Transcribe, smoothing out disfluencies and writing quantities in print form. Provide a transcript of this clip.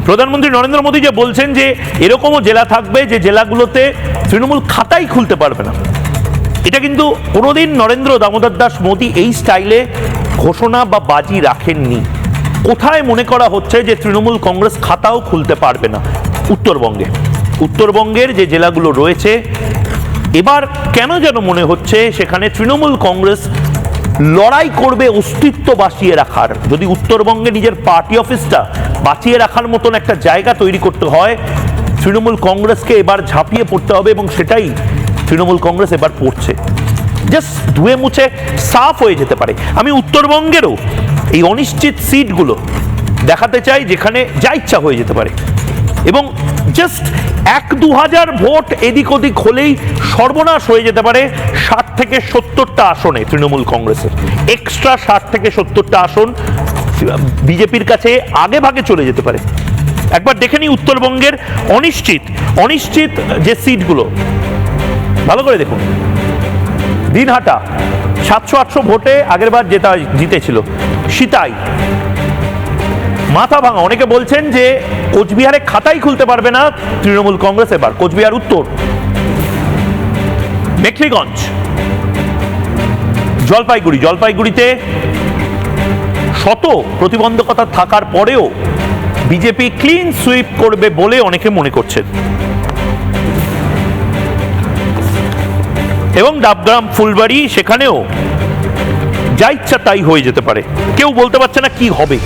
প্রধানমন্ত্রী নরেন্দ্র মোদী যে বলছেন যে এরকমও জেলা থাকবে যে জেলাগুলোতে তৃণমূল খাতাই খুলতে পারবে না, এটা কিন্তু কোনোদিন নরেন্দ্র দামোদর দাস মোদী এই স্টাইলে ঘোষণা বা বাজি রাখেননি। কোথায় মনে করা হচ্ছে যে তৃণমূল কংগ্রেস খাতাও খুলতে পারবে না? উত্তরবঙ্গে। উত্তরবঙ্গের যে জেলাগুলো রয়েছে, এবার কেন যেন মনে হচ্ছে সেখানে তৃণমূল কংগ্রেস লড়াই করবে অস্তিত্ব বাঁচিয়ে রাখার। যদি উত্তরবঙ্গে নিজের পার্টি অফিসটা বাঁচিয়ে রাখার মতন একটা জায়গা তৈরি করতে হয়, তৃণমূল কংগ্রেসকে এবার ঝাঁপিয়ে পড়তে হবে, এবং সেটাই তৃণমূল কংগ্রেস এবার পড়ছে। জাস্ট ধুয়ে মুছে সাফ হয়ে যেতে পারে। আমি উত্তরবঙ্গেরও এই অনিশ্চিত সিটগুলো দেখাতে চাই যেখানে যা ইচ্ছা হয়ে যেতে পারে, এবং জাস্ট 1-2 হাজার ভোট এদিক ওদিক হলেই সর্বনাশ হয়ে যেতে পারে 60 থেকে 70টা আসনে তৃণমূল কংগ্রেসের। এক্সট্রা 60 থেকে 70টা আসন বিজেপির কাছে আগে ভাগে চলে যেতে পারে। একবার দেখে নিই উত্তরবঙ্গের অনিশ্চিত যে সিটগুলো, ভালো করে দেখুন। দিনহাটা 700-800 ভোটে আগেরবার জিতেছিল। সিতাই, মাথা ভাঙা, অনেকে বলছেন যে কোচবিহারে খাতাই খুলতে পারবে না তৃণমূল কংগ্রেস এবার। কোচবিহার উত্তর, মেখলিগঞ্জ, জলপাইগুড়িতে শত প্রতিবন্ধকতা থাকার পরেও বিজেপি ক্লিন সুইপ করবে বলে অনেকে মনে করছেন। এবং ডাবগ্রাম, ফুলবাড়ি, সেখানেও যা ইচ্ছা তাই হয়ে যেতে পারে, কেউ বলতে পারছে না কি হবে।